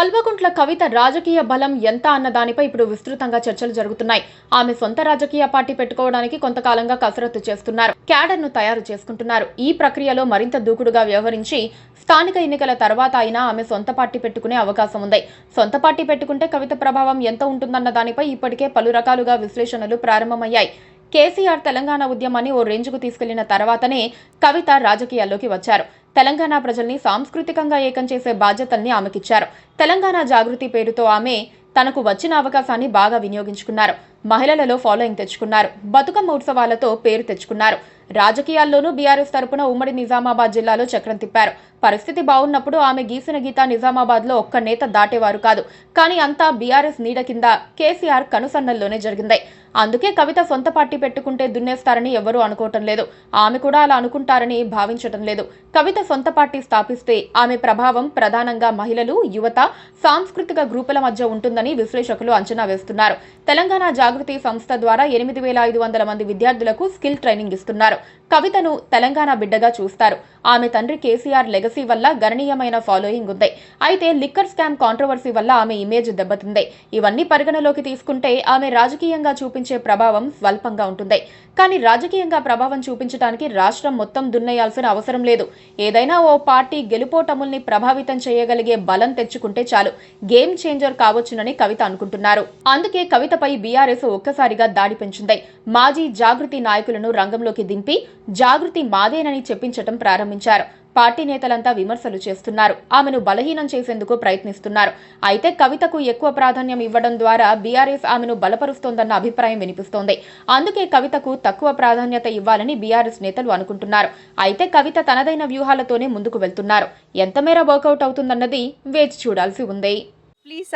కల్వకుంట్ల కవిత రాజకీయ బలం ఎంత అన్న దానిపై ఇప్పుడు విస్తృతంగా చర్చలు జరుగుతున్నాయి. ఆమె సొంత రాజకీయ పార్టీ పెట్టుకోవడానికి కొంతకాలంగా కసరత్తు చేస్తున్నారు. క్యాడర్ ను తయారు చేసుకుంటున్నారు. ఈ ప్రక్రియలో మరింత దూకుడుగా వ్యవహరించి స్థానిక ఎన్నికల తర్వాత అయినా ఆమె సొంత పార్టీ పెట్టుకునే అవకాశం ఉంది. సొంత పార్టీ పెట్టుకుంటే కవిత ప్రభావం ఎంత ఉంటుందన్న దానిపై ఇప్పటికే పలు రకాలుగా విశ్లేషణలు ప్రారంభమయ్యాయి. కేసీఆర్ తెలంగాణ ఉద్యమాన్ని ఓ రేంజ్కు తీసుకెళ్లిన తర్వాతనే కవిత రాజకీయాల్లోకి వచ్చారు. తెలంగాణ ప్రజల్ని సాంస్కృతికంగా ఏకం చేసే బాధ్యతల్ని ఆమెకిచ్చారు. తెలంగాణ జాగృతి పేరుతో ఆమె తనకు వచ్చిన అవకాశాన్ని బాగా వినియోగించుకున్నారు. మహిళలలో ఫాలోయింగ్ తెచ్చుకున్నారు. బతుకమ్మ ఉత్సవాలతో పేరు తెచ్చుకున్నారు. రాజకీయాల్లోనూ బీఆర్ఎస్ తరపున ఉమ్మడి నిజామాబాద్ జిల్లాలో చక్రం తిప్పారు. పరిస్థితి బాగున్నప్పుడు ఆమె గీసిన గీత నిజామాబాద్ లో ఒక్క నేత దాటేవారు కాదు. కానీ అంతా బీఆర్ఎస్ నీడ కింద కేసీఆర్ కనుసన్నల్లోనే జరిగింది. అందుకే కవిత సొంత పార్టీ పెట్టుకుంటే దున్నేస్తారని ఎవరూ అనుకోవటం లేదు. ఆమె కూడా అలా అనుకుంటారని భావించటం లేదు. కవిత సొంత పార్టీ స్థాపిస్తే ఆమె ప్రభావం ప్రధానంగా మహిళలు, యువత, సాంస్కృతిక గ్రూపుల మధ్య ఉంటుందని విశ్లేషకులు అంచనా వేస్తున్నారు. తెలంగాణ జాగృతి సంస్థ ద్వారా 8,500 మంది విద్యార్థులకు స్కిల్ ట్రైనింగ్ ఇస్తున్నారు. కవితను తెలంగాణ బిడ్డగా చూస్తారు. ఆమె తండ్రి కేసీఆర్ లెగసీ వల్ల గణనీయమైన ఫాలోయింగ్ ఉంది. అయితే లిక్కర్ స్కామ్ కాంట్రవర్సీ వల్ల ఆమె ఇమేజ్ దెబ్బతింది. ఇవన్నీ పరిగణలోకి తీసుకుంటే ఆమె రాజకీయంగా చూపించే ప్రభావం స్వల్పంగా ఉంటుంది. కానీ రాజకీయంగా ప్రభావం చూపించడానికి రాష్ట్రం మొత్తం దున్నేయాల్సిన అవసరం లేదు. ఏదైనా ఓ పార్టీ గెలుపోటముల్ని ప్రభావితం చేయగలిగే బలం తెచ్చుకుంటే చాలు, గేమ్ చేంజర్ కావచ్చునని కవిత అనుకుంటున్నారు. అందుకే కవితపై బీఆర్ఎస్ ఒక్కసారిగా దాడి పెంచింది. మాజీ జాగృతి నాయకులను రంగంలోకి దింపి జాగృతి మాదేనని చెప్పించటం ప్రారంభించారు. పార్టీ నేతలంతా విమర్శలు చేస్తున్నారు. ఆమెను బలహీనం చేసేందుకు ప్రయత్నిస్తున్నారు. అయితే కవితకు ఎక్కువ ప్రాధాన్యం ఇవ్వడం ద్వారా బీఆర్ఎస్ ఆమెను బలపరుస్తోందన్న అభిప్రాయం వినిపిస్తోంది. అందుకే కవితకు తక్కువ ప్రాధాన్యత ఇవ్వాలని బీఆర్ఎస్ నేతలు అనుకుంటున్నారు. అయితే కవిత తనదైన వ్యూహాలతోనే ముందుకు వెళ్తున్నారు. ఎంతమేర వర్కౌట్ అవుతుందన్నది వేచి చూడాల్సి ఉంది. Please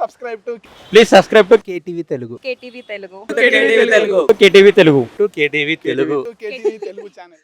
subscribe to KTV Telugu. KTV Telugu. KTV Telugu. KTV Telugu channel.